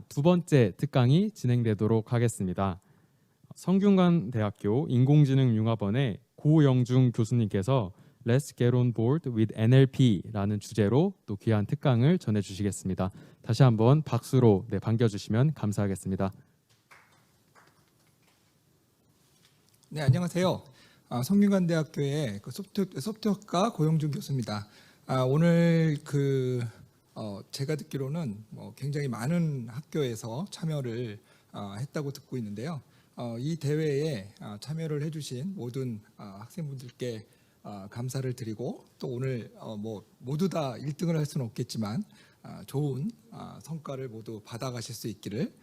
두 번째 특강이 진행되도록 하겠습니다. 성균관대학교 인공지능융합원의 고영중 교수님께서 Let's Get on Board with NLP라는 주제로 또 귀한 특강을 전해주시겠습니다. 다시 한번 박수로 반겨주시면 감사하겠습니다. 네, 안녕하세요. 성균관대학교의 소프트웨어과 고영중 교수입니다. 오늘 제가 듣기로는 굉장히 많은 학교에서 참여를 했다고 듣고 있는데요. 이 대회에 참여를 해주신 모든 학생분들께 감사를 드리고 또 오늘 모두 다 1등을 할 수는 없겠지만 좋은 성과를 모두 받아가실 수 있기를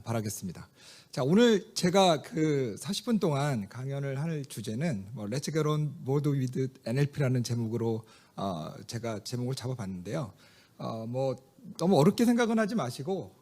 바라겠습니다. 자, 오늘 제가 40분 동안 강연을 할 주제는 Let's Get on Board with NLP라는 제목으로 제가 제목을 잡아봤는데요. 너무 어렵게 생각은 하지 마시고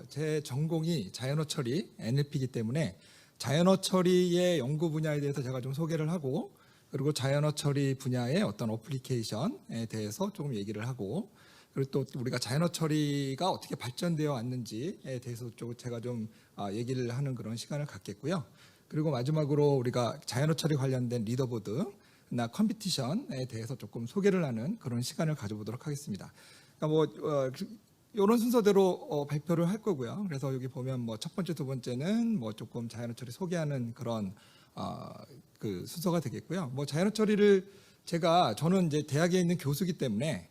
제 전공이 자연어 처리 NLP이기 때문에 자연어 처리의 연구 분야에 대해서 제가 좀 소개를 하고 그리고 자연어 처리 분야의 어떤 어플리케이션에 대해서 조금 얘기를 하고 그리고 또 우리가 자연어 처리가 어떻게 발전되어 왔는지에 대해서 제가 좀 얘기를 하는 그런 시간을 갖겠고요. 그리고 마지막으로 우리가 자연어 처리 관련된 리더보드나 컴피티션에 대해서 조금 소개를 하는 그런 시간을 가져보도록 하겠습니다. 이런 순서대로 발표를 할 거고요. 그래서 여기 보면 첫 번째, 두 번째는 조금 자연어 처리 소개하는 그런 순서가 되겠고요. 자연어 처리를 저는 이제 대학에 있는 교수이기 때문에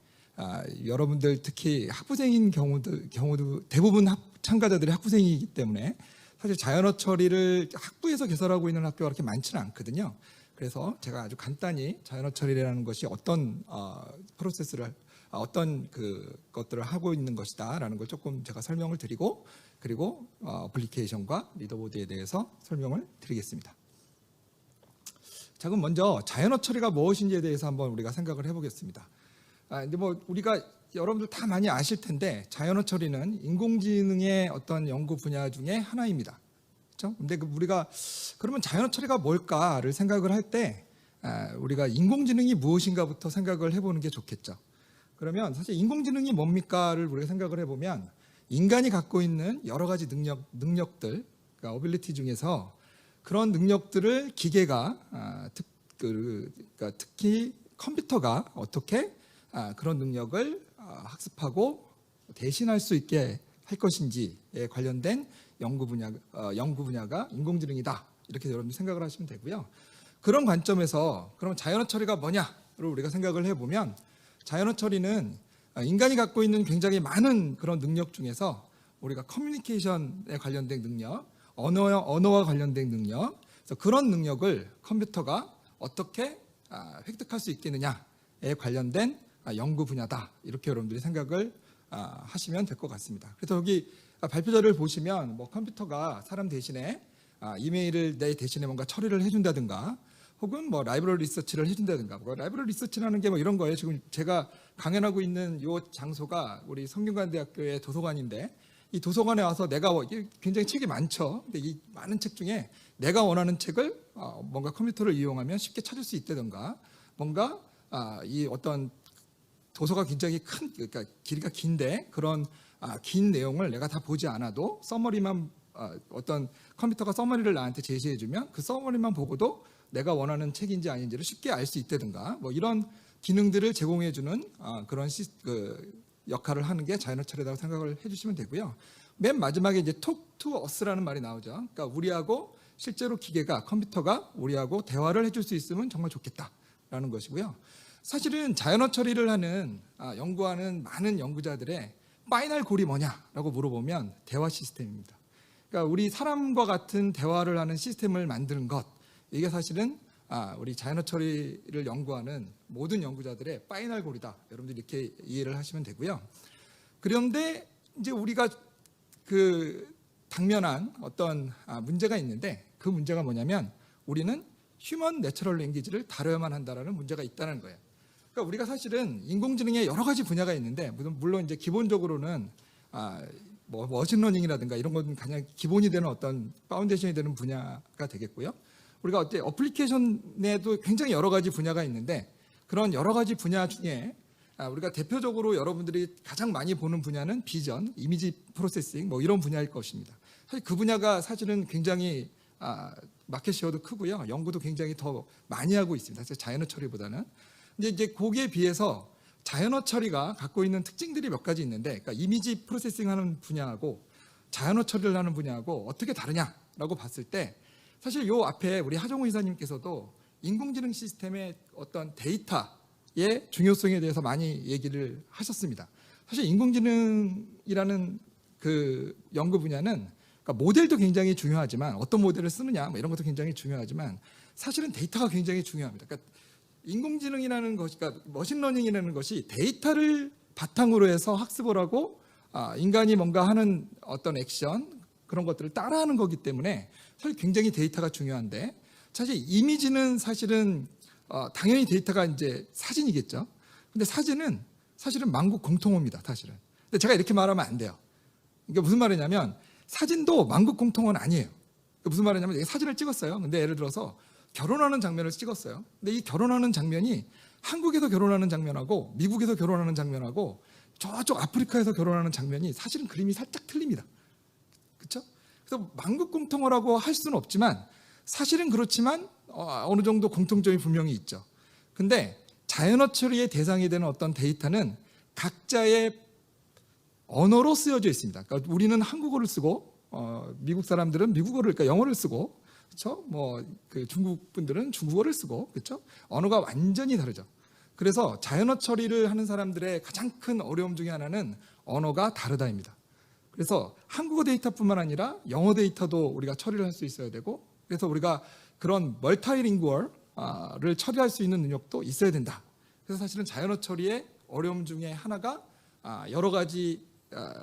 여러분들 특히 학부생인 경우도 대부분 참가자들이 학부생이기 때문에 사실 자연어 처리를 학부에서 개설하고 있는 학교가 그렇게 많지는 않거든요. 그래서 제가 아주 간단히 자연어 처리라는 것이 어떤 프로세스를 어떤 것들을 하고 있는 것이다라는 걸 조금 제가 설명을 드리고 그리고 어플리케이션과 리더보드에 대해서 설명을 드리겠습니다. 자, 그럼 먼저 자연어 처리가 무엇인지에 대해서 한번 우리가 생각을 해보겠습니다. 근데 우리가 여러분들 다 많이 아실 텐데 자연어 처리는 인공지능의 어떤 연구 분야 중에 하나입니다. 그렇죠? 근데 우리가 그러면 자연어 처리가 뭘까를 생각을 할 때 우리가 인공지능이 무엇인가부터 생각을 해보는 게 좋겠죠. 그러면 사실 인공지능이 뭡니까를 우리가 생각을 해보면 인간이 갖고 있는 여러 가지 능력들, 그러니까 어빌리티 중에서 그런 능력들을 기계가 특히 컴퓨터가 어떻게 그런 능력을 학습하고 대신할 수 있게 할 것인지에 관련된 연구 분야가 인공지능이다. 이렇게 여러분들 생각을 하시면 되고요. 그런 관점에서 그럼 자연어 처리가 뭐냐를 우리가 생각을 해보면 자연어 처리는 인간이 갖고 있는 굉장히 많은 그런 능력 중에서 우리가 커뮤니케이션에 관련된 능력, 언어와 관련된 능력, 그래서 그런 능력을 컴퓨터가 어떻게 획득할 수 있겠느냐에 관련된 연구 분야다. 이렇게 여러분들이 생각을 하시면 될 것 같습니다. 그래서 여기 발표자를 보시면 컴퓨터가 사람 대신에 이메일을 내 대신에 뭔가 처리를 해준다든가 혹은 라이브러리 리서치를 해준다든가 라이브러리 리서치라는 게 이런 거예요. 지금 제가 강연하고 있는 이 장소가 우리 성균관대학교의 도서관인데 이 도서관에 와서 내가 굉장히 책이 많죠. 근데 이 많은 책 중에 내가 원하는 책을 뭔가 컴퓨터를 이용하면 쉽게 찾을 수 있다든가 뭔가 이 어떤 도서가 굉장히 그러니까 길이가 긴데 그런 긴 내용을 내가 다 보지 않아도 서머리만 어떤 컴퓨터가 서머리를 나한테 제시해주면 그 서머리만 보고도 내가 원하는 책인지 아닌지를 쉽게 알 수 있다든가 이런 기능들을 제공해주는 그런 역할을 하는 게 자연어 처리라고 생각을 해주시면 되고요. 맨 마지막에 이제 talk to us라는 말이 나오죠. 그러니까 우리하고 실제로 기계가 컴퓨터가 우리하고 대화를 해줄 수 있으면 정말 좋겠다라는 것이고요. 사실은 자연어 처리를 연구하는 많은 연구자들의 파이널 골이 뭐냐라고 물어보면 대화 시스템입니다. 그러니까 우리 사람과 같은 대화를 하는 시스템을 만드는 것, 이게 사실은 우리 자연어 처리를 연구하는 모든 연구자들의 파이널 골이다. 여러분들 이렇게 이해를 하시면 되고요. 그런데 이제 우리가 당면한 어떤 문제가 있는데 그 문제가 뭐냐면 우리는 휴먼 내처럴 랭귀지를 다뤄야만 한다라는 문제가 있다는 거예요. 그러니까 우리가 사실은 인공지능에 여러 가지 분야가 있는데 물론 이제 기본적으로는 머신러닝이라든가 이런 건 그냥 기본이 되는 어떤 파운데이션이 되는 분야가 되겠고요. 우리가 어플리케이션에도 굉장히 여러 가지 분야가 있는데 그런 여러 가지 분야 중에 우리가 대표적으로 여러분들이 가장 많이 보는 분야는 비전, 이미지 프로세싱 뭐 이런 분야일 것입니다. 사실 그 분야가 사실은 굉장히 마켓 시어도 크고요. 연구도 굉장히 더 많이 하고 있습니다. 사실 자연어 처리보다는. 근데 이제 거기에 비해서 자연어 처리가 갖고 있는 특징들이 몇 가지 있는데, 그러니까 이미지 프로세싱 하는 분야하고 자연어 처리를 하는 분야하고 어떻게 다르냐라고 봤을 때, 사실 요 앞에 우리 하정우 이사님께서도 인공지능 시스템의 어떤 데이터의 중요성에 대해서 많이 얘기를 하셨습니다. 사실 인공지능이라는 그 연구 분야는 그러니까 모델도 굉장히 중요하지만 어떤 모델을 쓰느냐 뭐 이런 것도 굉장히 중요하지만 사실은 데이터가 굉장히 중요합니다. 그러니까 인공지능이라는 것이, 그러니까 머신러닝이라는 것이 데이터를 바탕으로 해서 학습을 하고 인간이 뭔가 하는 어떤 액션 그런 것들을 따라하는 거기 때문에 사실 굉장히 데이터가 중요한데, 사실 이미지는 사실은 당연히 데이터가 이제 사진이겠죠. 근데 사진은 사실은 만국 공통어입니다. 사실은. 근데 제가 이렇게 말하면 안 돼요. 이게 무슨 말이냐면 사진도 만국 공통어는 아니에요. 무슨 말이냐면 사진을 찍었어요. 근데 예를 들어서 결혼하는 장면을 찍었어요. 근데 이 결혼하는 장면이 한국에서 결혼하는 장면하고 미국에서 결혼하는 장면하고 저쪽 아프리카에서 결혼하는 장면이 사실은 그림이 살짝 틀립니다. 그렇죠? 그래서 만국 공통어라고 할 수는 없지만 사실은 그렇지만 어느 정도 공통점이 분명히 있죠. 근데 자연어 처리의 대상이 되는 어떤 데이터는 각자의 언어로 쓰여져 있습니다. 그러니까 우리는 한국어를 쓰고 미국 사람들은 미국어를, 그러니까 영어를 쓰고, 그렇죠? 그 중국 분들은 중국어를 쓰고, 그렇죠? 언어가 완전히 다르죠. 그래서 자연어 처리를 하는 사람들의 가장 큰 어려움 중에 하나는 언어가 다르다입니다. 그래서 한국어 데이터뿐만 아니라 영어 데이터도 우리가 처리를 할 수 있어야 되고, 그래서 우리가 그런 멀티링구얼을 처리할 수 있는 능력도 있어야 된다. 그래서 사실은 자연어 처리의 어려움 중에 하나가 여러 가지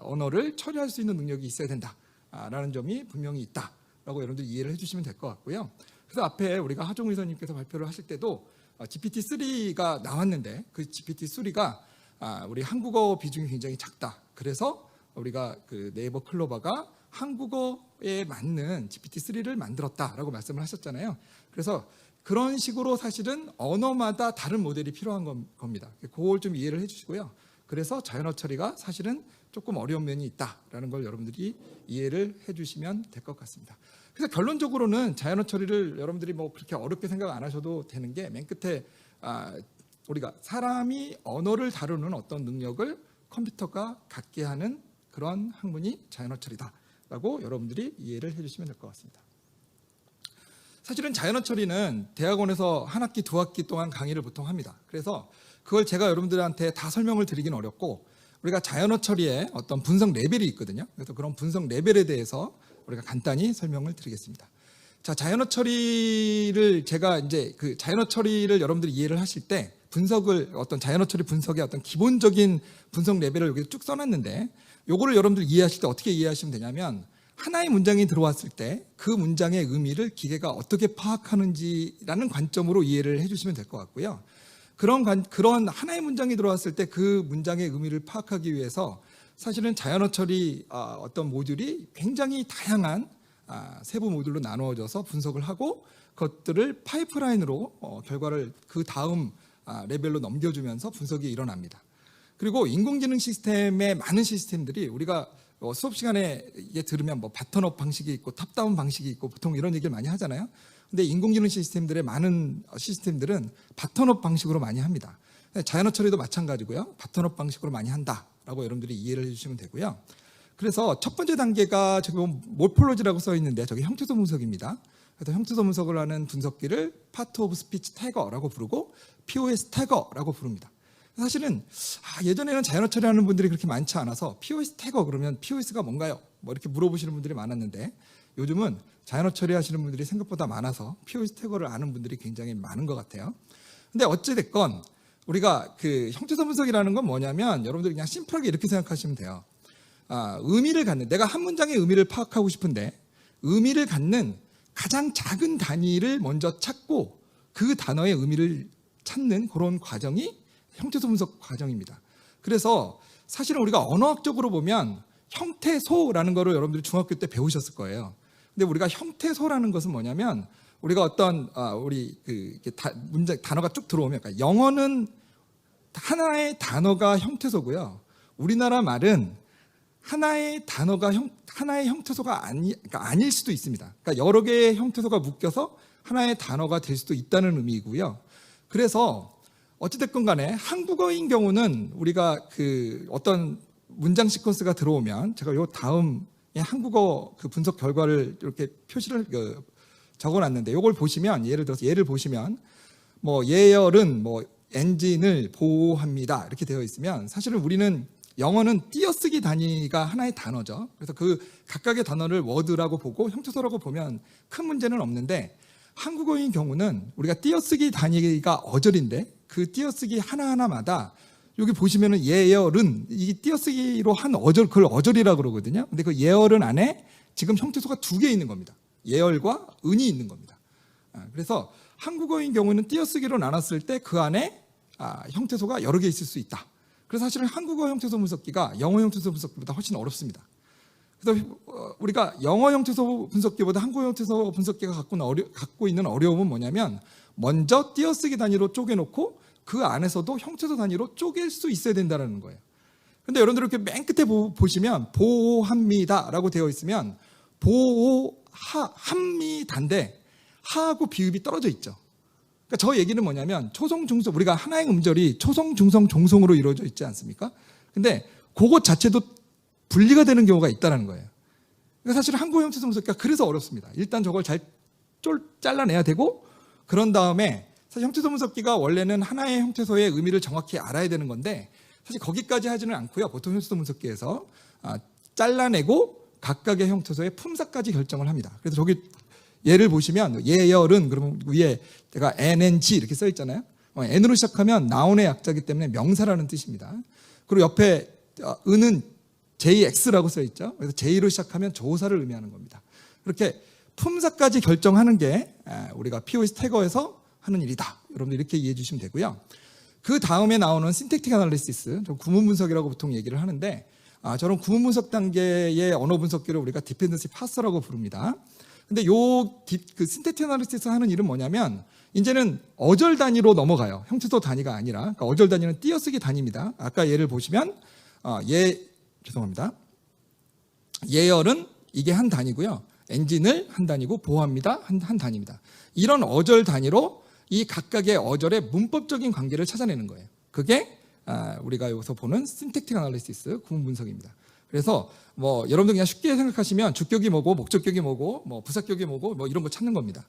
언어를 처리할 수 있는 능력이 있어야 된다라는 점이 분명히 있다라고 여러분들 이해를 해주시면 될 것 같고요. 그래서 앞에 우리가 하종우 의사님께서 발표를 하실 때도 GPT-3가 나왔는데 그 GPT-3가 우리 한국어 비중이 굉장히 작다. 그래서 우리가 그 네이버 클로버가 한국어에 맞는 GPT-3를 만들었다라고 말씀을 하셨잖아요. 그래서 그런 식으로 사실은 언어마다 다른 모델이 필요한 겁니다. 그걸 좀 이해를 해주시고요. 그래서 자연어 처리가 사실은 조금 어려운 면이 있다라는 걸 여러분들이 이해를 해주시면 될 것 같습니다. 그래서 결론적으로는 자연어 처리를 여러분들이 뭐 그렇게 어렵게 생각 안 하셔도 되는 게, 맨 끝에 우리가 사람이 언어를 다루는 어떤 능력을 컴퓨터가 갖게 하는 그런 학문이 자연어 처리다라고 여러분들이 이해를 해주시면 될 것 같습니다. 사실은 자연어 처리는 대학원에서 한 학기, 두 학기 동안 강의를 보통 합니다. 그래서 그걸 제가 여러분들한테 다 설명을 드리긴 어렵고, 우리가 자연어 처리의 어떤 분석 레벨이 있거든요. 그래서 그런 분석 레벨에 대해서 우리가 간단히 설명을 드리겠습니다. 자, 자연어 처리를 제가 이제 그 자연어 처리를 여러분들이 이해를 하실 때 분석을, 어떤 자연어 처리 분석의 어떤 기본적인 분석 레벨을 여기 쭉 써놨는데, 요거를 여러분들 이해하실 때 어떻게 이해하시면 되냐면, 하나의 문장이 들어왔을 때 그 문장의 의미를 기계가 어떻게 파악하는지라는 관점으로 이해를 해주시면 될 것 같고요. 그런 하나의 문장이 들어왔을 때 그 문장의 의미를 파악하기 위해서 사실은 자연어 처리 어떤 모듈이 굉장히 다양한 세부 모듈로 나누어져서 분석을 하고 그것들을 파이프라인으로 결과를 그 다음 레벨로 넘겨주면서 분석이 일어납니다. 그리고 인공지능 시스템의 많은 시스템들이 우리가 수업 시간에 이게 들으면 뭐 바텀업 방식이 있고 탑다운 방식이 있고 보통 이런 얘기를 많이 하잖아요. 근데 인공지능 시스템들의 많은 시스템들은 바텀업 방식으로 많이 합니다. 자연어 처리도 마찬가지고요. 바텀업 방식으로 많이 한다라고 여러분들이 이해를 해주시면 되고요. 그래서 첫 번째 단계가 저기 모폴로지라고 써 있는데 저게 형태소 분석입니다. 그래서 형태소 분석을 하는 분석기를 파트 오브 스피치 태거라고 부르고 POS 태거라고 부릅니다. 사실은 예전에는 자연어 처리하는 분들이 그렇게 많지 않아서 POS 태거 그러면 POS가 뭔가요? 뭐 이렇게 물어보시는 분들이 많았는데, 요즘은 자연어 처리하시는 분들이 생각보다 많아서 POS 태거를 아는 분들이 굉장히 많은 것 같아요. 근데 어찌됐건 우리가 그 형태소 분석이라는 건 뭐냐면, 여러분들이 그냥 심플하게 이렇게 생각하시면 돼요. 의미를 갖는, 내가 한 문장의 의미를 파악하고 싶은데 의미를 갖는 가장 작은 단위를 먼저 찾고 그 단어의 의미를 찾는 그런 과정이 형태소 분석 과정입니다. 그래서 사실은 우리가 언어학적으로 보면 형태소라는 거를 여러분들이 중학교 때 배우셨을 거예요. 근데 우리가 형태소라는 것은 뭐냐면, 우리가 어떤 우리 문장 단어가 쭉 들어오면, 그러니까 영어는 하나의 단어가 형태소고요. 우리나라 말은 하나의 단어가 하나의 형태소가 그러니까 아닐 수도 있습니다. 그러니까 여러 개의 형태소가 묶여서 하나의 단어가 될 수도 있다는 의미이고요. 그래서 어찌됐건 간에 한국어인 경우는 우리가 그 어떤 문장 시퀀스가 들어오면 제가 요 다음에 한국어 그 분석 결과를 이렇게 표시를 적어놨는데 요걸 보시면 예를 들어서 예를 보시면 뭐 예열은 뭐 엔진을 보호합니다 이렇게 되어 있으면 사실은 우리는 영어는 띄어쓰기 단위가 하나의 단어죠. 그래서 그 각각의 단어를 워드라고 보고 형태소라고 보면 큰 문제는 없는데 한국어인 경우는 우리가 띄어쓰기 단위가 어절인데 그 띄어쓰기 하나하나마다 여기 보시면은 예열은 이 띄어쓰기로 한 어절 그걸 어절이라고 그러거든요. 근데 그 예열은 안에 지금 형태소가 2개 있는 겁니다. 예열과 은이 있는 겁니다. 그래서 한국어인 경우는 띄어쓰기로 나눴을 때 그 안에 형태소가 여러 개 있을 수 있다. 그래서 사실은 한국어 형태소 분석기가 영어 형태소 분석기보다 훨씬 어렵습니다. 그래서 우리가 영어 형태소 분석기보다 한국어 형태소 분석기가 갖고 있는 어려움은 뭐냐면 먼저 띄어쓰기 단위로 쪼개놓고 그 안에서도 형태소 단위로 쪼갤 수 있어야 된다는 거예요. 그런데 여러분들 이렇게 맨 끝에 보시면 보호합니다라고 되어 있으면 보호합니다인데 하하고 비읍이 떨어져 있죠. 그러니까 저 얘기는 뭐냐면 초성, 중성, 우리가 하나의 음절이 초성, 중성, 종성으로 이루어져 있지 않습니까? 근데 그것 자체도 분리가 되는 경우가 있다는 거예요. 그러니까 사실 한국어 형태소 분석기가 그래서 어렵습니다. 일단 저걸 잘 잘라내야 되고 그런 다음에 사실 형태소 분석기가 원래는 하나의 형태소의 의미를 정확히 알아야 되는 건데 사실 거기까지 하지는 않고요. 보통 형태소 분석기에서 잘라내고 각각의 형태소의 품사까지 결정을 합니다. 그래서 저기 예를 보시면 예열은 그러면 위에 제가 NNG 이렇게 써 있잖아요. N으로 시작하면 나운의 약자이기 때문에 명사라는 뜻입니다. 그리고 옆에 은은 JX라고 써 있죠. 그래서 J로 시작하면 조사를 의미하는 겁니다. 그렇게 품사까지 결정하는 게 우리가 POS 태거에서 하는 일이다. 여러분들 이렇게 이해해 주시면 되고요. 그 다음에 나오는 신택틱 아날리시스, 구문 분석이라고 보통 얘기를 하는데 저런 구문 분석 단계의 언어 분석기를 우리가 디펜던시 파서라고 부릅니다. 근데 그 신택틱 아날리시스 하는 일은 뭐냐면 이제는 어절 단위로 넘어가요. 형태소 단위가 아니라. 그러니까 어절 단위는 띄어쓰기 단위입니다. 아까 예를 보시면 죄송합니다. 예열은 이게 한 단위고요. 엔진을 한 단위고 보호합니다. 한 단위입니다. 이런 어절 단위로 이 각각의 어절의 문법적인 관계를 찾아내는 거예요. 그게 우리가 여기서 보는 신택틱 아날리시스 구문 분석입니다. 그래서 뭐 여러분들 그냥 쉽게 생각하시면 주격이 뭐고 목적격이 뭐고 뭐 부사격이 뭐고 뭐 이런 거 찾는 겁니다.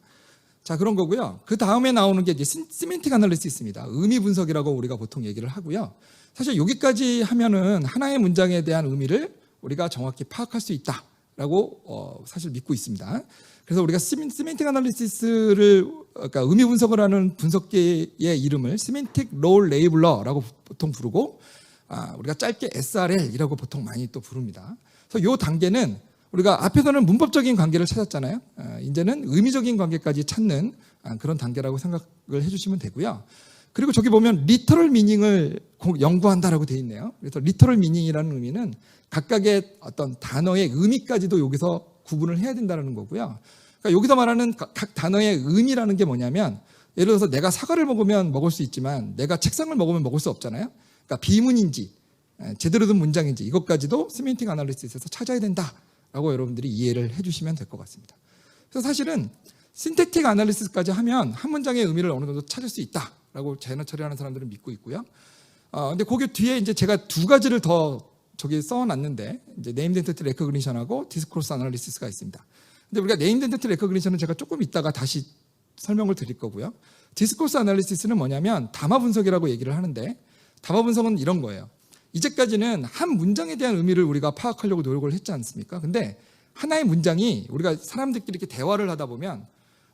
자, 그런 거고요. 그 다음에 나오는 게 이제 시멘틱 아날리시스입니다. 의미 분석이라고 우리가 보통 얘기를 하고요. 사실 여기까지 하면은 하나의 문장에 대한 의미를 우리가 정확히 파악할 수 있다라고 사실 믿고 있습니다. 그래서 우리가 시멘틱 아날리시스를 그러니까 의미 분석을 하는 분석기의 이름을 시멘틱 롤 레이블러라고 보통 부르고 우리가 짧게 SRL이라고 보통 많이 또 부릅니다. 그래서 이 단계는 우리가 앞에서는 문법적인 관계를 찾았잖아요. 이제는 의미적인 관계까지 찾는 그런 단계라고 생각을 해주시면 되고요. 그리고 저기 보면 리터럴 미닝을 연구한다라고 돼 있네요. 그래서 리터럴 미닝이라는 의미는 각각의 어떤 단어의 의미까지도 여기서 구분을 해야 된다는 거고요. 그러니까 여기서 말하는 각 단어의 의미라는 게 뭐냐면 예를 들어서 내가 사과를 먹으면 먹을 수 있지만 내가 책상을 먹으면 먹을 수 없잖아요. 그러니까 비문인지 제대로 된 문장인지 이것까지도 시멘틱 아날리시스에서 찾아야 된다라고 여러분들이 이해를 해주시면 될 것 같습니다. 그래서 사실은 신택틱 아날리시스까지 하면 한 문장의 의미를 어느 정도 찾을 수 있다라고 재너 처리하는 사람들은 믿고 있고요. 근데 거기 뒤에 이제 제가 두 가지를 더 저기 써놨는데 이제 네임드 엔티티 레코그니션하고 디스코스 아날리시스가 있습니다. 근데 우리가 네임드 엔티티 레코그니션은 제가 조금 이따가 다시 설명을 드릴 거고요. 디스코스 아날리시스는 뭐냐면 담화 분석이라고 얘기를 하는데 담화 분석은 이런 거예요. 이제까지는 한 문장에 대한 의미를 우리가 파악하려고 노력을 했지 않습니까? 근데 하나의 문장이 우리가 사람들끼리 이렇게 대화를 하다 보면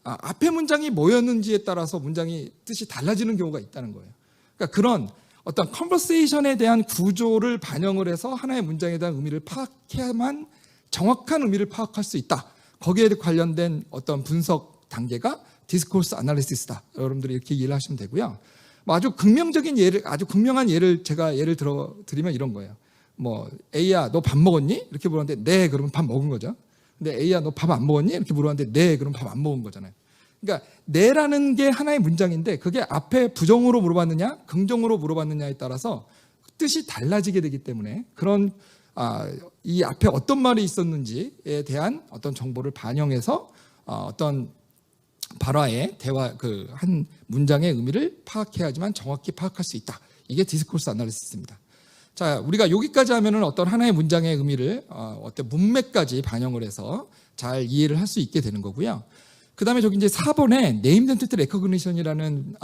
앞에 문장이 뭐였는지에 따라서 문장이 뜻이 달라지는 경우가 있다는 거예요. 그러니까 그런 어떤 컨버세이션에 대한 구조를 반영을 해서 하나의 문장에 대한 의미를 파악해야만 정확한 의미를 파악할 수 있다. 거기에 관련된 어떤 분석 단계가 디스코스 아날리시스다. 여러분들이 이렇게 이해를 하시면 되고요. 아주 극명적인 예를, 아주 극명한 예를 제가 예를 들어 드리면 이런 거예요. 뭐 A야 너 밥 먹었니? 이렇게 물었는데 네 그러면 밥 먹은 거죠. 근데 A야 너 밥 안 먹었니? 이렇게 물었는데 네 그러면 밥 안 먹은 거잖아요. 그러니까 네라는 게 하나의 문장인데 그게 앞에 부정으로 물어봤느냐 긍정으로 물어봤느냐에 따라서 뜻이 달라지게 되기 때문에 그런 이 앞에 어떤 말이 있었는지에 대한 어떤 정보를 반영해서 어떤 발화의 대화 그 한 문장의 의미를 파악해야지만 정확히 파악할 수 있다. 이게 디스코스 아날리시스입니다. 자, 우리가 여기까지 하면은 어떤 하나의 문장의 의미를 어떤 문맥까지 반영을 해서 잘 이해를 할 수 있게 되는 거고요. 그다음에 저기 이제 4번에 네임 엔티티 레코그니션이라는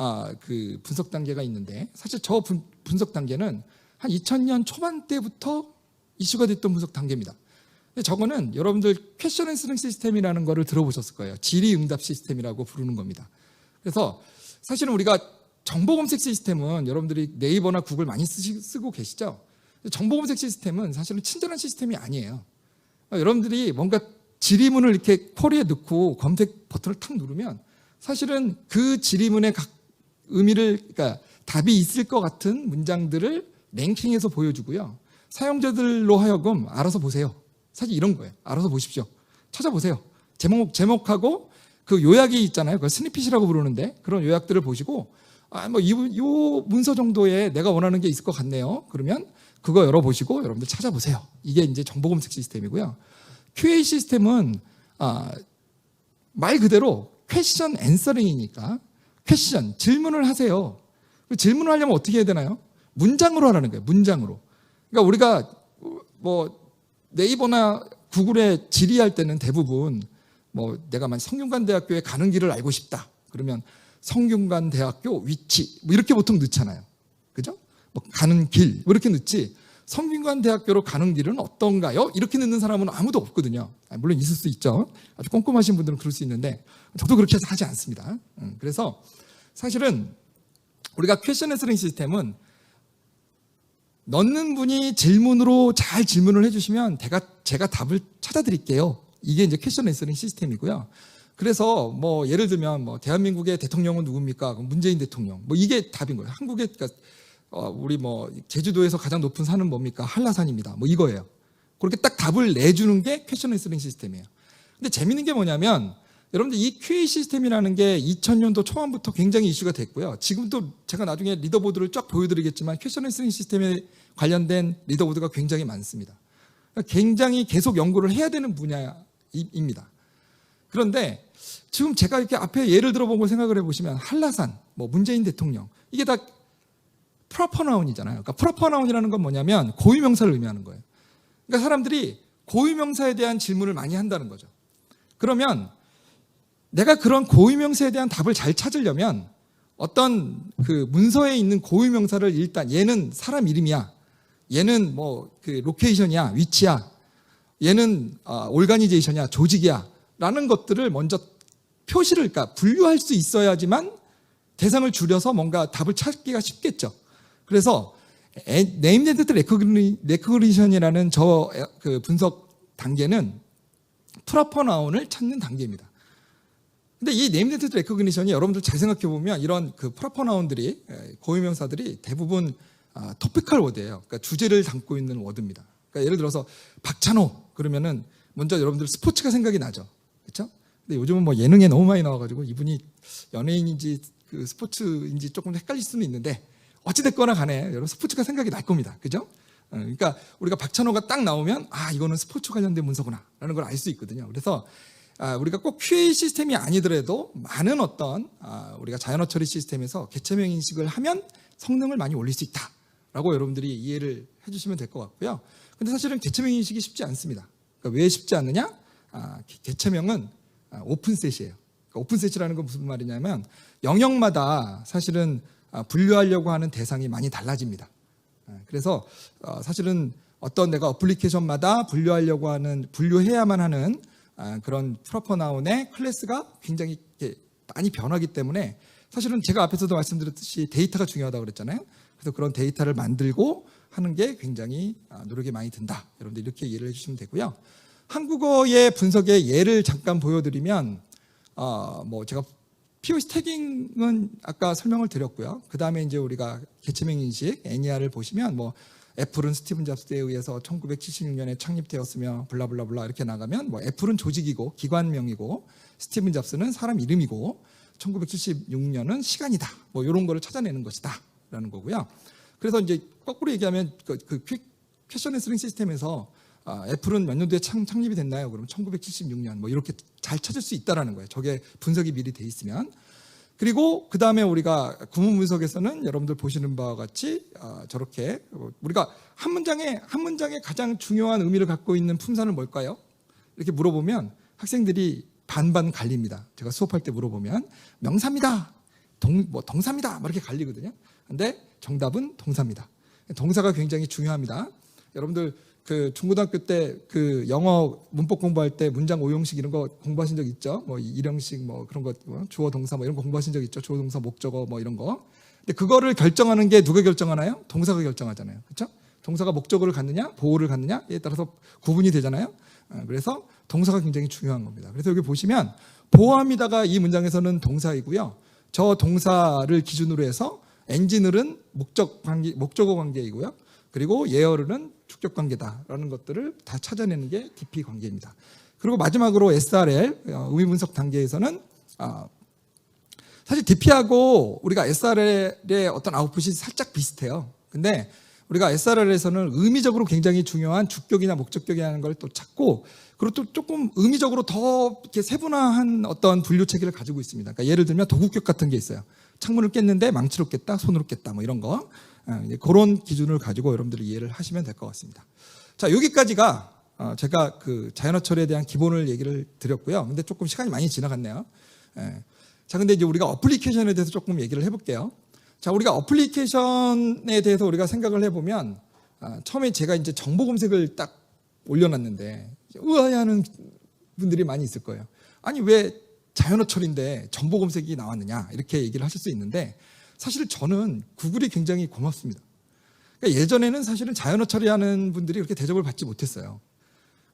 그 분석 단계가 있는데 사실 저 분석 단계는 한 2000년 초반 때부터 이슈가 됐던 분석 단계입니다. 근데 저거는 여러분들 퀘션 앤서링 시스템이라는 거를 들어보셨을 거예요. 질의응답 시스템이라고 부르는 겁니다. 그래서 사실은 우리가 정보 검색 시스템은 여러분들이 네이버나 구글 많이 쓰고 계시죠? 정보 검색 시스템은 사실은 친절한 시스템이 아니에요. 여러분들이 뭔가 질의문을 이렇게 쿼리에 넣고 검색 버튼을 탁 누르면 사실은 그 질의문의 각 의미를, 그러니까 답이 있을 것 같은 문장들을 랭킹해서 보여주고요. 사용자들로 하여금 알아서 보세요. 사실 이런 거예요. 알아서 보십시오. 찾아보세요. 제목하고 그 요약이 있잖아요. 그걸 스니핏이라고 부르는데 그런 요약들을 보시고 이 문서 정도에 내가 원하는 게 있을 것 같네요. 그러면 그거 열어보시고 여러분들 찾아보세요. 이게 이제 정보 검색 시스템이고요. QA 시스템은 말 그대로 퀘션 앤서링이니까 퀘션, 질문을 하세요. 질문을 하려면 어떻게 해야 되나요? 문장으로 하라는 거예요. 문장으로. 그러니까 우리가 뭐 네이버나 구글에 질의할 때는 대부분 뭐 내가 만약 성균관대학교에 가는 길을 알고 싶다. 그러면 성균관대학교 위치 뭐 이렇게 보통 넣잖아요. 그죠? 뭐 가는 길 뭐 이렇게 넣지. 성균관대학교로 가는 길은 어떤가요? 이렇게 넣는 사람은 아무도 없거든요. 물론 있을 수 있죠. 아주 꼼꼼하신 분들은 그럴 수 있는데 저도 그렇게 해서 하지 않습니다. 그래서 사실은 우리가 퀘션 앤서링 시스템은 넣는 분이 질문으로 잘 질문을 해주시면 제가 답을 찾아드릴게요. 이게 이제 퀘션 앤서링 시스템이고요. 그래서 뭐 예를 들면 뭐 대한민국의 대통령은 누굽니까? 문재인 대통령. 뭐 이게 답인 거예요. 한국의 그러니까 우리 뭐 제주도에서 가장 높은 산은 뭡니까? 한라산입니다. 뭐 이거예요. 그렇게 딱 답을 내주는 게 퀘션 앤서링 시스템이에요. 근데 재밌는 게 뭐냐면 여러분들 이 QA 시스템이라는 게 2000년도 초반부터 굉장히 이슈가 됐고요. 지금도 제가 나중에 리더보드를 쫙 보여드리겠지만 퀘션 앤서링 시스템에 관련된 리더보드가 굉장히 많습니다. 그러니까 굉장히 계속 연구를 해야 되는 분야입니다. 그런데 지금 제가 이렇게 앞에 예를 들어본 걸 생각을 해보시면 한라산, 뭐 문재인 대통령 이게 다 프로퍼 나운이잖아요. 그러니까 프로퍼 나운이라는 건 뭐냐면 고유명사를 의미하는 거예요. 그러니까 사람들이 고유명사에 대한 질문을 많이 한다는 거죠. 그러면 내가 그런 고유명사에 대한 답을 잘 찾으려면 어떤 그 문서에 있는 고유명사를 일단 얘는 사람 이름이야. 얘는 뭐 그 로케이션이야. 위치야. 얘는 오르가니제이션이야. 조직이야. 라는 것들을 먼저 표시를 그러니까 분류할 수 있어야지만 대상을 줄여서 뭔가 답을 찾기가 쉽겠죠. 그래서 네임 엔티티 레코그니션이라는 저 그 분석 단계는 프로퍼 나운을 찾는 단계입니다. 근데 이 네임 엔티티 레코그니션이 여러분들 잘 생각해 보면 이런 그 프로퍼 나운들이 고유명사들이 대부분 토피컬 워드예요. 그러니까 주제를 담고 있는 워드입니다. 그러니까 예를 들어서 박찬호 그러면은 먼저 여러분들 스포츠가 생각이 나죠. 그렇죠? 근데 요즘은 뭐 예능에 너무 많이 나와가지고 이분이 연예인인지 그 스포츠인지 조금 헷갈릴 수는 있는데 어찌됐거나 간에 여러분 스포츠가 생각이 날 겁니다. 그죠? 그러니까 우리가 박찬호가 딱 나오면 이거는 스포츠 관련된 문서구나 라는 걸 알 수 있거든요. 그래서 우리가 꼭 QA 시스템이 아니더라도 많은 어떤 우리가 자연어 처리 시스템에서 개체명 인식을 하면 성능을 많이 올릴 수 있다라고 여러분들이 이해를 해주시면 될 것 같고요. 근데 사실은 개체명 인식이 쉽지 않습니다. 그러니까 왜 쉽지 않느냐? 개체명은 오픈셋이에요. 그러니까 오픈셋이라는 건 무슨 말이냐면 영역마다 사실은 분류하려고 하는 대상이 많이 달라집니다. 그래서 사실은 어떤 내가 어플리케이션마다 분류해야만 하는 그런 프로퍼 나운의 클래스가 굉장히 많이 변하기 때문에 사실은 제가 앞에서도 말씀드렸듯이 데이터가 중요하다고 그랬잖아요. 그래서 그런 데이터를 만들고 하는 게 굉장히 노력이 많이 든다. 여러분들 이렇게 이해를 해주시면 되고요. 한국어의 분석의 예를 잠깐 보여드리면 뭐 제가 POC 태깅은 아까 설명을 드렸고요. 그 다음에 이제 우리가 개체명 인식 NER을 보시면 뭐 애플은 스티븐 잡스에 의해서 1976년에 창립되었으며 블라블라블라 이렇게 나가면 뭐 애플은 조직이고 기관명이고 스티븐 잡스는 사람 이름이고 1976년은 시간이다. 뭐 이런 거를 찾아내는 것이다라는 거고요. 그래서 이제 거꾸로 얘기하면 그 퀘션 앤서링 시스템에서 애플은 몇 년도에 창립이 됐나요? 그러면 1976년 뭐 이렇게 잘 찾을 수 있다라는 거예요. 저게 분석이 미리 돼 있으면. 그리고 그 다음에 우리가 구문 분석에서는 여러분들 보시는 바와 같이 저렇게 우리가 한 문장에 가장 중요한 의미를 갖고 있는 품사는 뭘까요? 이렇게 물어보면 학생들이 반반 갈립니다. 제가 수업할 때 물어보면 명사입니다, 동사입니다, 뭐 이렇게 갈리거든요. 근데 정답은 동사입니다. 동사가 굉장히 중요합니다. 여러분들 그 중고등학교 때 그 영어 문법 공부할 때 문장 오형식 이런 거 공부하신 적 있죠? 뭐 일형식 뭐 그런 거 주어 동사 뭐 이런 거 공부하신 적 있죠? 주어 동사 목적어 뭐 이런 거. 근데 그거를 결정하는 게 누가 결정하나요? 동사가 결정하잖아요. 그렇죠? 동사가 목적어를 갖느냐, 보어를 갖느냐에 따라서 구분이 되잖아요. 그래서 동사가 굉장히 중요한 겁니다. 그래서 여기 보시면 보호합니다가 이 문장에서는 동사이고요. 저 동사를 기준으로 해서 엔지늘은 목적어 관계이고요. 그리고 예어르는 축적 관계다라는 것들을 다 찾아내는 게 DP 관계입니다. 그리고 마지막으로 SRL 의미 분석 단계에서는 사실 DP하고 우리가 SRL의 어떤 아웃풋이 살짝 비슷해요. 근데 우리가 SRL에서는 의미적으로 굉장히 중요한 주격이나 목적격이라는 걸 또 찾고 그리고 또 조금 의미적으로 더 이렇게 세분화한 어떤 분류 체계를 가지고 있습니다. 그러니까 예를 들면 도구격 같은 게 있어요. 창문을 깼는데 망치로 깼다, 손으로 깼다, 뭐 이런 거. 그런 기준을 가지고 여러분들이 이해를 하시면 될 것 같습니다. 자, 여기까지가 제가 그 자연어 처리에 대한 기본을 얘기를 드렸고요. 근데 조금 시간이 많이 지나갔네요. 자, 근데 이제 우리가 어플리케이션에 대해서 조금 얘기를 해볼게요. 자, 우리가 어플리케이션에 대해서 우리가 생각을 해보면 처음에 제가 이제 정보 검색을 딱 올려놨는데 의아해하는 분들이 많이 있을 거예요. 아니 왜 자연어 처리인데 정보 검색이 나왔느냐 이렇게 얘기를 하실 수 있는데 사실 저는 구글이 굉장히 고맙습니다. 그러니까 예전에는 사실은 자연어 처리하는 분들이 그렇게 대접을 받지 못했어요.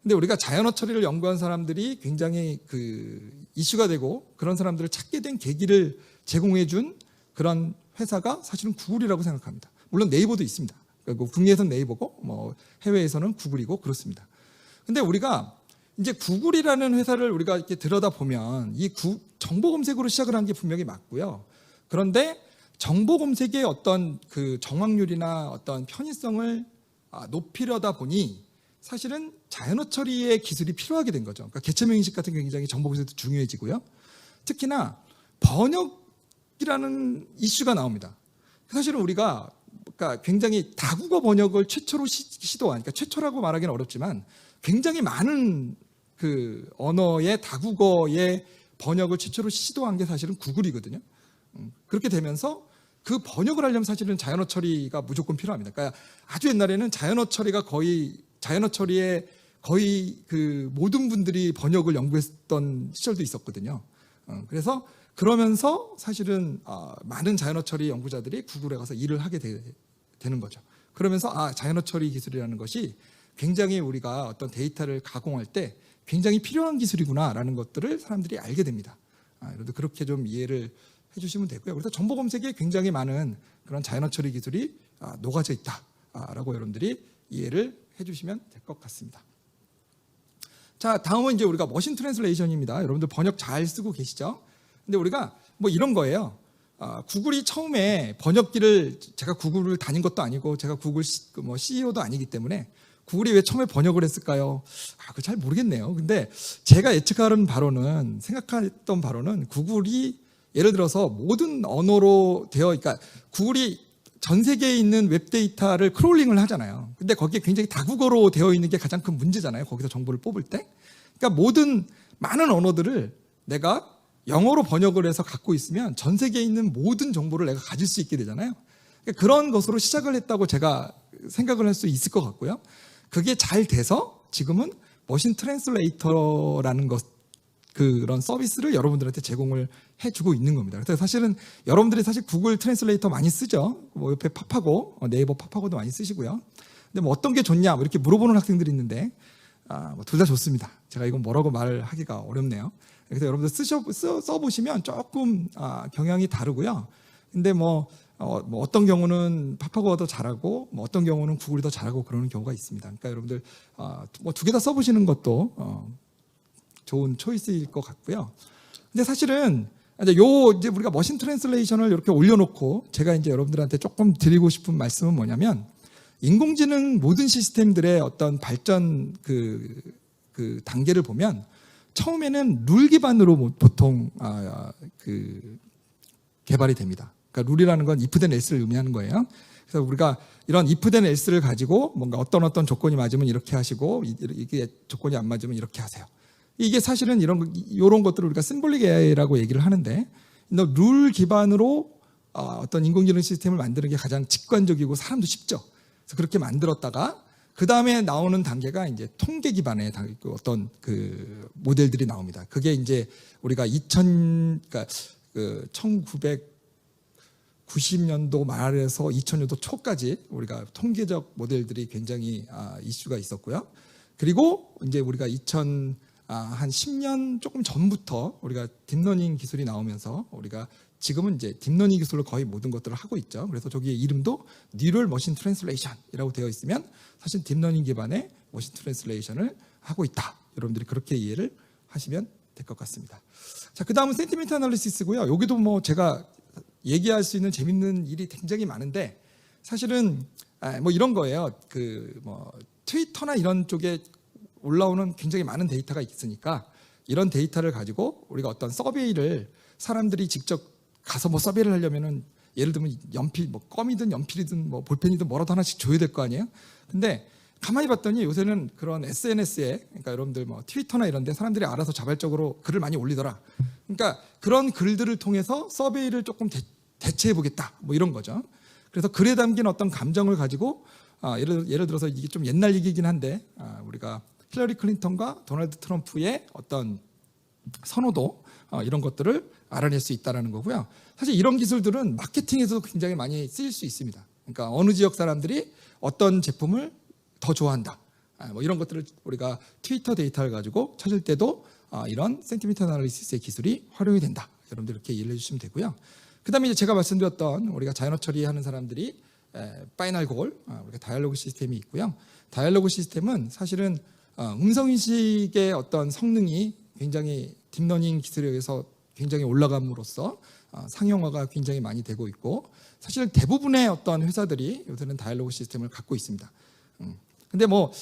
근데 우리가 자연어 처리를 연구한 사람들이 굉장히 그 이슈가 되고 그런 사람들을 찾게 된 계기를 제공해 준 그런 회사가 사실은 구글이라고 생각합니다. 물론 네이버도 있습니다. 그러니까 국내에서는 네이버고 뭐 해외에서는 구글이고 그렇습니다. 근데 우리가 이제 구글이라는 회사를 우리가 이렇게 들여다보면 이 정보 검색으로 시작을 한 게 분명히 맞고요. 그런데 정보 검색의 어떤 그 정확률이나 어떤 편의성을 높이려다 보니 사실은 자연어 처리의 기술이 필요하게 된 거죠. 그러니까 개체명 인식 같은 게 굉장히 정보 검색도 중요해지고요. 특히나 번역이라는 이슈가 나옵니다. 사실은 우리가 그러니까 굉장히 다국어 번역을 최초로 시도한, 그러니까 최초라고 말하기는 어렵지만 굉장히 많은 그 언어의 다국어의 번역을 최초로 시도한 게 사실은 구글이거든요. 그렇게 되면서 그 번역을 하려면 사실은 자연어 처리가 무조건 필요합니다. 그러니까 아주 옛날에는 자연어 처리의 거의 그 모든 분들이 번역을 연구했던 시절도 있었거든요. 그래서 그러면서 사실은 많은 자연어 처리 연구자들이 구글에 가서 일을 하게 되는 거죠. 그러면서 자연어 처리 기술이라는 것이 굉장히 우리가 어떤 데이터를 가공할 때 굉장히 필요한 기술이구나라는 것들을 사람들이 알게 됩니다. 그래도 그렇게 좀 이해를 해주시면 되고요. 그래서 정보 검색에 굉장히 많은 그런 자연어 처리 기술이 녹아져 있다라고 여러분들이 이해를 해주시면 될 것 같습니다. 자, 다음은 이제 우리가 머신 트랜슬레이션입니다. 여러분들 번역 잘 쓰고 계시죠? 근데 우리가 뭐 이런 거예요. 구글이 처음에 번역기를 제가 구글을 다닌 것도 아니고 제가 구글 CEO도 아니기 때문에 구글이 왜 처음에 번역을 했을까요? 그거 잘 모르겠네요. 근데 제가 예측하는 바로는 생각했던 바로는 구글이 예를 들어서 모든 언어로 그러니까 구글이 전 세계에 있는 웹데이터를 크롤링을 하잖아요. 근데 거기에 굉장히 다국어로 되어 있는 게 가장 큰 문제잖아요. 거기서 정보를 뽑을 때. 그러니까 많은 언어들을 내가 영어로 번역을 해서 갖고 있으면 전 세계에 있는 모든 정보를 내가 가질 수 있게 되잖아요. 그러니까 그런 것으로 시작을 했다고 제가 생각을 할 수 있을 것 같고요. 그게 잘 돼서 지금은 머신 트랜슬레이터라는 그런 서비스를 여러분들한테 제공을 해주고 있는 겁니다. 그래서 사실은 여러분들이 사실 구글 트랜슬레이터 많이 쓰죠. 뭐 옆에 팝하고 네이버 팝하고도 많이 쓰시고요. 근데 뭐 어떤 게 좋냐 이렇게 물어보는 학생들이 있는데 둘 다 좋습니다. 제가 이건 뭐라고 말하기가 어렵네요. 그래서 여러분들 써보시면 조금 경향이 다르고요. 근데 뭐 뭐 어떤 경우는 파파고가 더 잘하고 뭐 어떤 경우는 구글이 더 잘하고 그러는 경우가 있습니다. 그러니까 여러분들 뭐 두 개 다 써보시는 것도 좋은 초이스일 것 같고요. 근데 사실은 이제 우리가 머신 트랜슬레이션을 이렇게 올려놓고 제가 이제 여러분들한테 조금 드리고 싶은 말씀은 뭐냐면 인공지능 모든 시스템들의 어떤 발전 그 단계를 보면 처음에는 룰 기반으로 보통 개발이 됩니다. 그러니까 룰이라는 건 if then else를 의미하는 거예요. 그래서 우리가 이런 if then else를 가지고 뭔가 어떤 조건이 맞으면 이렇게 하시고 이게 조건이 안 맞으면 이렇게 하세요. 이게 사실은 이런 것들을 우리가 심볼릭 AI라고 얘기를 하는데 룰 기반으로 어떤 인공지능 시스템을 만드는 게 가장 직관적이고 사람도 쉽죠. 그래서 그렇게 만들었다가 그 다음에 나오는 단계가 이제 통계 기반의 어떤 그 모델들이 나옵니다. 그게 이제 우리가 1990년도 말에서 2000년도 초까지 우리가 통계적 모델들이 굉장히 이슈가 있었고요. 그리고 이제 우리가 한 10년 조금 전부터 우리가 딥러닝 기술이 나오면서 우리가 지금은 이제 딥러닝 기술로 거의 모든 것들을 하고 있죠. 그래서 저기에 이름도 뉴럴 머신 트랜슬레이션이라고 되어 있으면 사실 딥러닝 기반의 머신 트랜슬레이션을 하고 있다. 여러분들이 그렇게 이해를 하시면 될 것 같습니다. 자, 그다음은 센티멘트 애널리시스고요. 여기도 뭐 제가 얘기할 수 있는 재밌는 일이 굉장히 많은데 사실은 뭐 이런 거예요. 뭐 트위터나 이런 쪽에 올라오는 굉장히 많은 데이터가 있으니까 이런 데이터를 가지고 우리가 어떤 서베이를 사람들이 직접 가서 뭐 서베이를 하려면은 예를 들면 연필, 뭐 껌이든 연필이든 뭐 볼펜이든 뭐라도 하나씩 줘야 될 거 아니에요. 근데 가만히 봤더니 요새는 그런 SNS에 그러니까 여러분들 뭐 트위터나 이런 데 사람들이 알아서 자발적으로 글을 많이 올리더라. 그러니까 그런 글들을 통해서 서베이를 조금 대체해 보겠다. 뭐 이런 거죠. 그래서 글에 담긴 어떤 감정을 가지고 예를 들어서 이게 좀 옛날 얘기긴 한데 우리가 힐러리 클린턴과 도널드 트럼프의 어떤 선호도 이런 것들을 알아낼 수 있다는 거고요. 사실 이런 기술들은 마케팅에서도 굉장히 많이 쓰일 수 있습니다. 그러니까 어느 지역 사람들이 어떤 제품을 더 좋아한다. 뭐 이런 것들을 우리가 트위터 데이터를 가지고 찾을 때도 이런 센티멘트 애널리시스의 기술이 활용이 된다. 여러분들 이렇게 이해를 해주시면 되고요. 그 다음에 이제 제가 말씀드렸던 우리가 자연어 처리하는 사람들이 파이널 골, 우리가 다이얼로그 시스템이 있고요. 다이얼로그 시스템은 사실은 음성인식의 어떤 성능이 굉장히 딥러닝 기술에 의해서 굉장히 올라감으로써 상용화가 굉장히 많이 되고 있고 사실 대부분의 어떤 회사들이 요새는 다이얼로그 시스템을 갖고 있습니다. 근데 뭐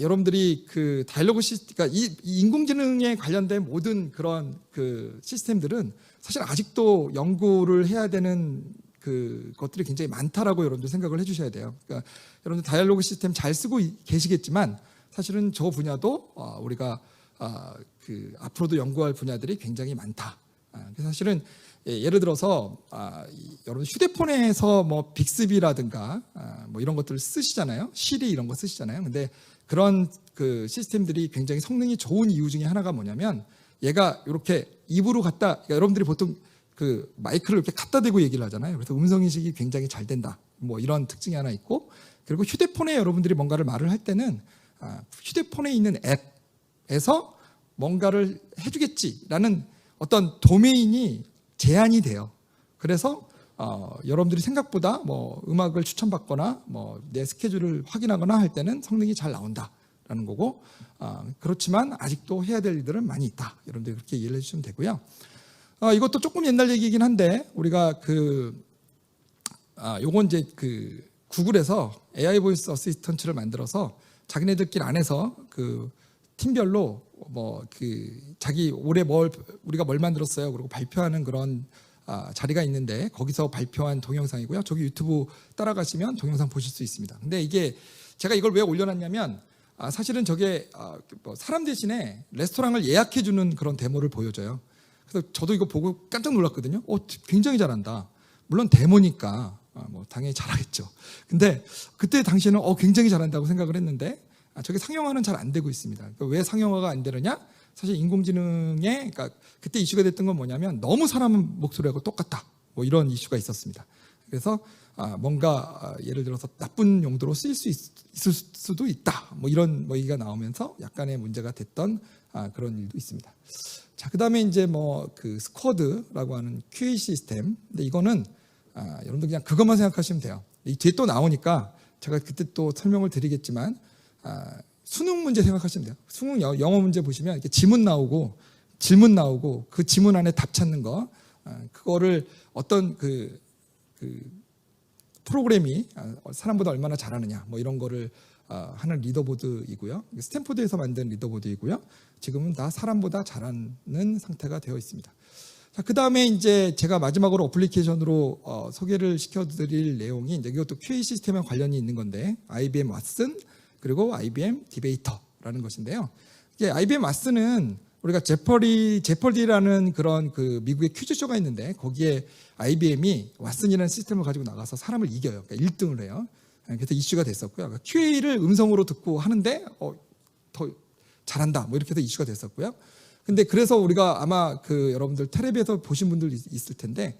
여러분들이 그 다이얼로그 시스템, 그러니까 이 인공지능에 관련된 모든 그런 그 시스템들은 사실 아직도 연구를 해야 되는 그 것들이 굉장히 많다라고 여러분들 생각을 해주셔야 돼요. 그러니까 여러분들 다이얼로그 시스템 잘 쓰고 계시겠지만 사실은 저 분야도 우리가 앞으로도 연구할 분야들이 굉장히 많다. 그래서 사실은 예를 들어서 여러분 휴대폰에서 뭐 빅스비라든가 뭐 이런 것들을 쓰시잖아요. 시리 이런 거 쓰시잖아요. 근데 그런 그 시스템들이 굉장히 성능이 좋은 이유 중에 하나가 뭐냐면 얘가 이렇게 입으로 그러니까 여러분들이 보통 그 마이크를 이렇게 갖다 대고 얘기를 하잖아요. 그래서 음성 인식이 굉장히 잘 된다. 뭐 이런 특징이 하나 있고 그리고 휴대폰에 여러분들이 뭔가를 말을 할 때는 휴대폰에 있는 앱에서 뭔가를 해주겠지라는 어떤 도메인이 제한이 돼요. 그래서 여러분들이 생각보다 뭐 음악을 추천받거나 뭐 내 스케줄을 확인하거나 할 때는 성능이 잘 나온다라는 거고 그렇지만 아직도 해야 될 일들은 많이 있다. 여러분들 그렇게 이해를 해주시면 되고요. 이것도 조금 옛날 얘기긴 한데 우리가 요건 이제 구글에서 AI 보이스 어시스턴트를 만들어서 자기네들끼리 안에서 그 팀별로 자기 올해 우리가 뭘 만들었어요. 그리고 발표하는 그런 자리가 있는데 거기서 발표한 동영상이고요. 저기 유튜브 따라가시면 동영상 보실 수 있습니다. 근데 이게 제가 이걸 왜 올려놨냐면 사실은 저게 사람 대신에 레스토랑을 예약해주는 그런 데모를 보여줘요. 그래서 저도 이거 보고 깜짝 놀랐거든요. 굉장히 잘한다. 물론 데모니까 뭐 당연히 잘하겠죠. 근데 그때 당시에는 굉장히 잘한다고 생각을 했는데 저게 상용화는 잘 안 되고 있습니다. 그러니까 왜 상용화가 안 되느냐? 사실 인공지능에 그러니까 그때 이슈가 됐던 건 뭐냐면 너무 사람 목소리하고 똑같다. 뭐 이런 이슈가 있었습니다. 그래서 뭔가 예를 들어서 나쁜 용도로 쓰일 수 있을 수도 있다. 뭐 이런 얘기가 나오면서 약간의 문제가 됐던 그런 일도 있습니다. 자, 그다음에 이제 그 스쿼드라고 하는 QA 시스템. 근데 이거는 여러분들 그냥 그것만 생각하시면 돼요. 이 뒤에 또 나오니까 제가 그때 또 설명을 드리겠지만 수능 문제 생각하시면 돼요. 수능 영어 문제 보시면 이렇게 지문 나오고 질문 나오고 그 지문 안에 답 찾는 거 그거를 어떤 그 프로그램이 사람보다 얼마나 잘하느냐 뭐 이런 거를 하는 리더보드이고요. 스탠포드에서 만든 리더보드이고요. 지금은 다 사람보다 잘하는 상태가 되어 있습니다. 자, 그 다음에 이제 제가 마지막으로 어플리케이션으로 소개를 시켜드릴 내용이 이제 이것도 QA 시스템에 관련이 있는 건데 IBM 왓슨 그리고 IBM 디베이터라는 것인데요. 이게 IBM 왓슨은 우리가 제펄디라는 그런 그 미국의 퀴즈쇼가 있는데 거기에 IBM이 왓슨이라는 시스템을 가지고 나가서 사람을 이겨요. 그러니까 1등을 해요. 그래서 이슈가 됐었고요. 그러니까 QA를 음성으로 듣고 하는데 더 잘한다. 뭐 이렇게 해서 이슈가 됐었고요. 근데 그래서 우리가 아마 그 여러분들 텔레비에서 보신 분들 있을 텐데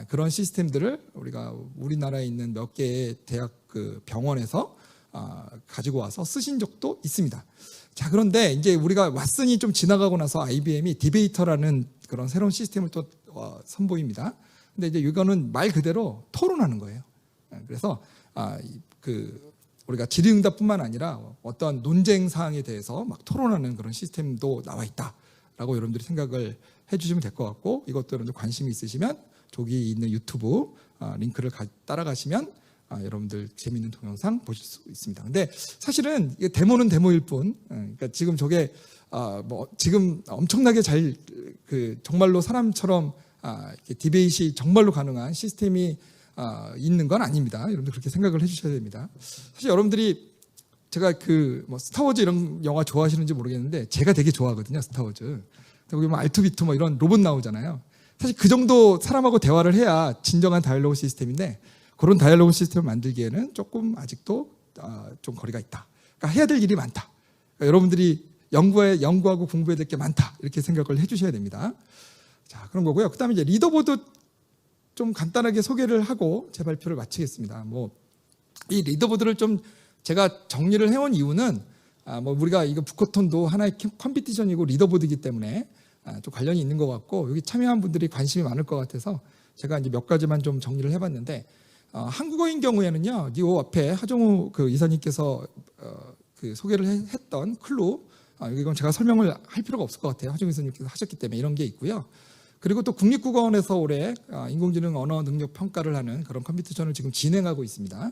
그런 시스템들을 우리가 우리나라에 있는 몇 개의 대학 그 병원에서 가지고 와서 쓰신 적도 있습니다. 자, 그런데 이제 우리가 왓슨이 좀 지나가고 나서 IBM이 디베이터라는 그런 새로운 시스템을 또 선보입니다. 근데 이제 이거는 말 그대로 토론하는 거예요. 그래서 우리가 질의응답뿐만 아니라 어떤 논쟁 사항에 대해서 막 토론하는 그런 시스템도 나와 있다라고 여러분들이 생각을 해주시면 될 것 같고 이것도 여러분들 관심이 있으시면 저기 있는 유튜브 링크를 따라가시면 여러분들 재미있는 동영상 보실 수 있습니다. 근데 사실은 데모는 데모일 뿐, 그러니까 지금 저게 지금 엄청나게 정말로 사람처럼 디베이트이 정말로 가능한 시스템이 있는 건 아닙니다. 여러분들 그렇게 생각을 해주셔야 됩니다. 사실 여러분들이 제가 스타워즈 이런 영화 좋아하시는지 모르겠는데 제가 되게 좋아하거든요. 스타워즈. 거기 R2B2 뭐 이런 로봇 나오잖아요. 사실 그 정도 사람하고 대화를 해야 진정한 다이얼로그 시스템인데. 그런 다이얼로그 시스템을 만들기에는 조금 아직도 좀 거리가 있다. 그러니까 해야 될 일이 많다. 그러니까 여러분들이 연구하고 공부해야 될 게 많다. 이렇게 생각을 해주셔야 됩니다. 자, 그런 거고요. 그다음에 이제 리더보드 좀 간단하게 소개를 하고 제 발표를 마치겠습니다. 이 리더보드를 좀 제가 정리를 해온 이유는 우리가 이거 부커톤도 하나의 컴피티션이고 리더보드이기 때문에 좀 관련이 있는 것 같고 여기 참여한 분들이 관심이 많을 것 같아서 제가 이제 몇 가지만 좀 정리를 해봤는데. 한국어인 경우에는요, 이 앞에 하정우 그 이사님께서 그 소개를 했던 클루, 이건 제가 설명을 할 필요가 없을 것 같아요. 하정우 이사님께서 하셨기 때문에 이런 게 있고요. 그리고 또 국립국어원에서 올해 인공지능 언어 능력 평가를 하는 그런 컴피티션을 지금 진행하고 있습니다.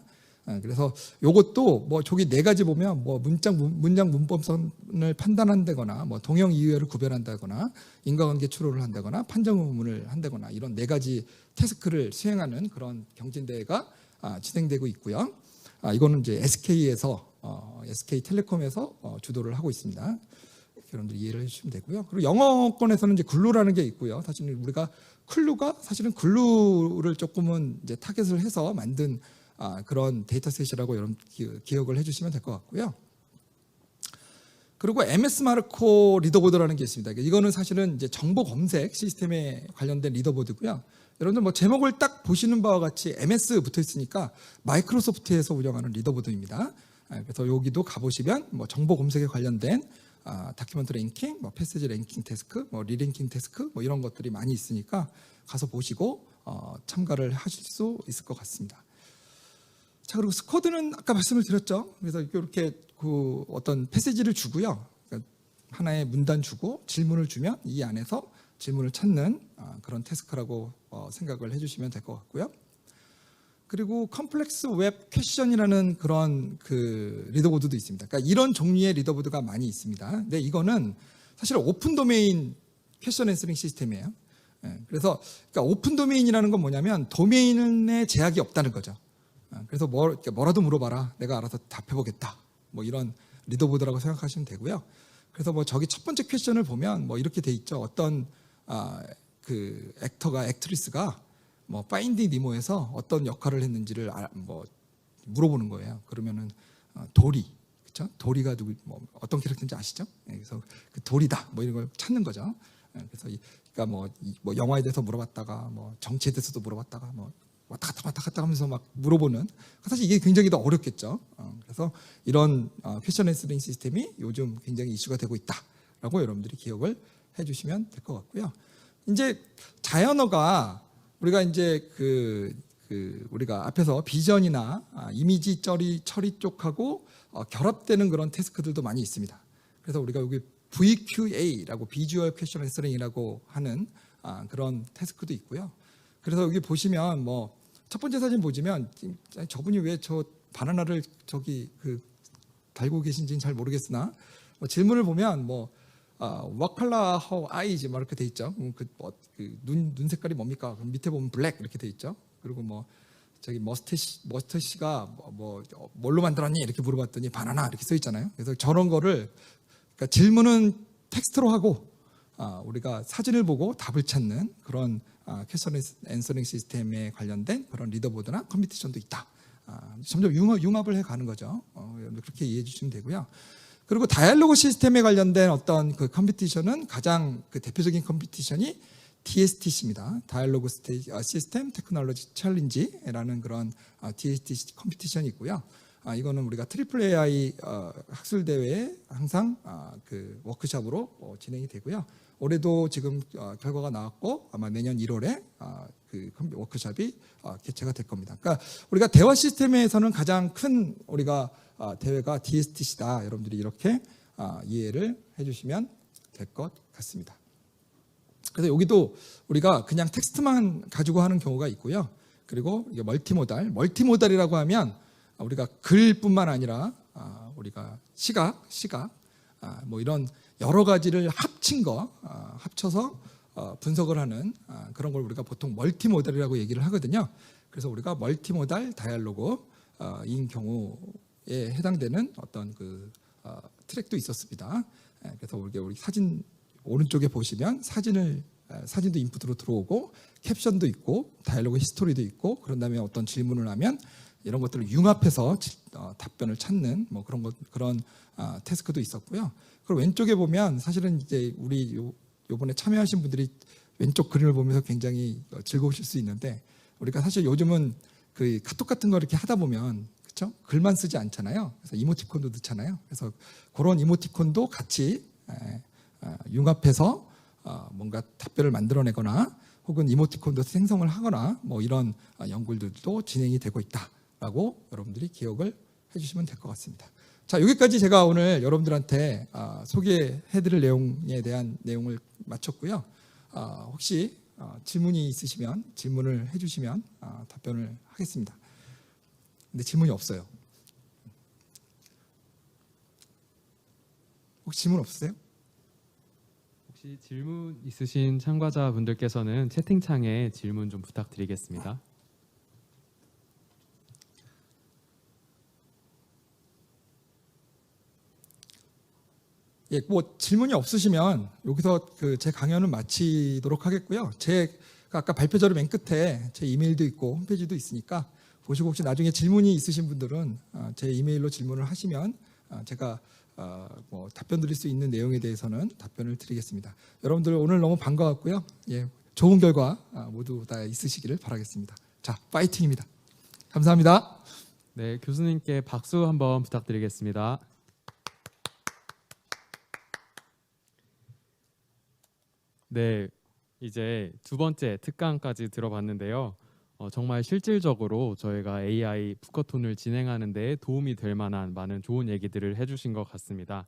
그래서 요것도 저기 네 가지 보면 문장 문법선을 판단한다거나 동형 이유어를 구별한다거나 인과관계 추론을 한다거나 판정 의문을 한다거나 이런 네 가지 태스크를 수행하는 그런 경진대회가 진행되고 있고요. 이거는 이제 SK텔레콤에서 주도를 하고 있습니다. 여러분들 이해를 해주시면 되고요. 그리고 영어권에서는 이제 글루라는 게 있고요. 사실 우리가 클루가 사실은 글루를 조금은 이제 타겟을 해서 만든 그런 데이터셋이라고 여러분 기억을 해주시면 될 것 같고요. 그리고 MS 마르코 리더보드라는 게 있습니다. 이거는 사실은 이제 정보 검색 시스템에 관련된 리더보드고요. 여러분들 제목을 딱 보시는 바와 같이 MS 붙어 있으니까 마이크로소프트에서 운영하는 리더보드입니다. 그래서 여기도 가보시면 정보 검색에 관련된 다큐멘트 랭킹, 패시지 랭킹 태스크, 리랭킹 태스크 이런 것들이 많이 있으니까 가서 보시고 참가를 하실 수 있을 것 같습니다. 자, 그리고 스쿼드는 아까 말씀을 드렸죠. 그래서 이렇게 어떤 패시지를 주고요. 그러니까 하나의 문단 주고 질문을 주면 이 안에서 질문을 찾는 그런 태스크라고 생각을 해주시면 될 것 같고요. 그리고 컴플렉스 웹 퀘션이라는 그런 리더보드도 있습니다. 그러니까 이런 종류의 리더보드가 많이 있습니다. 근데 이거는 사실 오픈 도메인 퀘션 앤서링 시스템이에요. 그래서 그러니까 오픈 도메인이라는 건 뭐냐면 도메인에 제약이 없다는 거죠. 그래서 뭐라도 물어봐라. 내가 알아서 답해보겠다. 이런 리더보드라고 생각하시면 되고요. 그래서 저기 첫 번째 퀘션을 보면 이렇게 돼 있죠. 어떤 액트리스가 파인딩 니모에서 어떤 역할을 했는지를 물어보는 거예요. 그러면은 도리, 그렇죠? 도리가 어떤 캐릭터인지 아시죠? 그래서 그 도리다, 이런 걸 찾는 거죠. 그래서 그러니까 영화에 대해서 물어봤다가 정치에 대해서도 물어봤다가 왔다 갔다 하면서 막 물어보는 사실 이게 굉장히 더 어렵겠죠. 그래서 이런 퀘션 앤서링 시스템이 요즘 굉장히 이슈가 되고 있다라고 여러분들이 기억을 해주시면 될 것 같고요. 이제 자연어가 우리가 이제 그 우리가 앞에서 비전이나 이미지 처리 쪽하고 결합되는 그런 태스크들도 많이 있습니다. 그래서 우리가 여기 VQA라고 비주얼 퀘스천 앤서링이라고 하는 그런 태스크도 있고요. 그래서 여기 보시면 뭐 첫 번째 사진 보시면 저분이 왜 저 바나나를 저기 그 달고 계신지는 잘 모르겠으나 뭐 질문을 보면 뭐 what color how eyes 뭐 이렇게 돼 있죠. 눈 색깔이 뭡니까? 그럼 밑에 보면 블랙 이렇게 돼 있죠. 그리고 뭐 저기 머스터시가 뭘로 만들었니 이렇게 물어봤더니 바나나 이렇게 써 있잖아요. 그래서 저런 거를 그러니까 질문은 텍스트로 하고 우리가 사진을 보고 답을 찾는 그런 퀘스천 앤서링 시스템에 관련된 그런 리더보드나 컴피티션도 있다. 점점 융합을 해가는 거죠. 그렇게 이해해 주시면 되고요. 그리고 다이얼로그 시스템에 관련된 어떤 그 컴피티션은 가장 그 대표적인 컴피티션이 DSTC입니다. 다이얼로그 시스템 테크놀로지 챌린지라는 그런 DSTC 컴피티션이 있고요. 이거는 우리가 트리플 AI 학술 대회에 항상 그 워크숍으로 진행이 되고요. 올해도 지금 결과가 나왔고 아마 내년 1월에 그 워크숍이 개최가 될 겁니다. 그러니까 우리가 대화 시스템에서는 가장 큰 우리가 대회가 DSTC다. 여러분들이 이렇게 이해를 해주시면 될 것 같습니다. 그래서 여기도 우리가 그냥 텍스트만 가지고 하는 경우가 있고요. 그리고 이게 멀티모달이라고 하면 우리가 글뿐만 아니라 우리가 시각 뭐 이런 여러 가지를 합친 거 합쳐서 분석을 하는 그런 걸 우리가 보통 멀티모달이라고 얘기를 하거든요. 그래서 우리가 멀티모달 다이얼로그인 경우에 해당되는 어떤 그 트랙도 있었습니다. 그래서 우리 사진 오른쪽에 보시면 사진도 인풋으로 들어오고 캡션도 있고 다이얼로그 히스토리도 있고 그런 다음에 어떤 질문을 하면 이런 것들을 융합해서 답변을 찾는 뭐 그런 태스크도 있었고요. 그리고 왼쪽에 보면 사실은 이제 우리 요번에 참여하신 분들이 왼쪽 그림을 보면서 굉장히 즐거우실 수 있는데 우리가 사실 요즘은 그 카톡 같은 거 이렇게 하다 보면 그렇죠? 글만 쓰지 않잖아요. 그래서 이모티콘도 넣잖아요. 그래서 그런 이모티콘도 같이 융합해서 뭔가 답변을 만들어내거나 혹은 이모티콘도 생성을 하거나 뭐 이런 연구들도 진행이 되고 있다라고 여러분들이 기억을 해주시면 될 것 같습니다. 자, 여기까지 제가 오늘 여러분들한테 소개해드릴 내용에 대한 내용을 마쳤고요. 혹시 질문이 있으시면 질문을 해주시면 답변을 하겠습니다. 근데 질문이 없어요. 혹시 질문 없으세요? 혹시 질문 있으신 참가자분들께서는 채팅창에 질문 좀 부탁드리겠습니다. 예, 뭐 질문이 없으시면 여기서 그 제 강연은 마치도록 하겠고요. 제가 아까 발표 자료 맨 끝에 제 이메일도 있고 홈페이지도 있으니까 보시고 혹시 나중에 질문이 있으신 분들은 제 이메일로 질문을 하시면 제가 뭐 답변 드릴 수 있는 내용에 대해서는 답변을 드리겠습니다. 여러분들 오늘 너무 반가웠고요. 예, 좋은 결과 모두 다 있으시기를 바라겠습니다. 자, 파이팅입니다. 감사합니다. 네, 교수님께 박수 한번 부탁드리겠습니다. 네, 이제 두 번째 특강까지 들어봤는데요. 정말 실질적으로 저희가 AI 푸커톤을 진행하는 데 도움이 될 만한 많은 좋은 얘기들을 해주신 것 같습니다.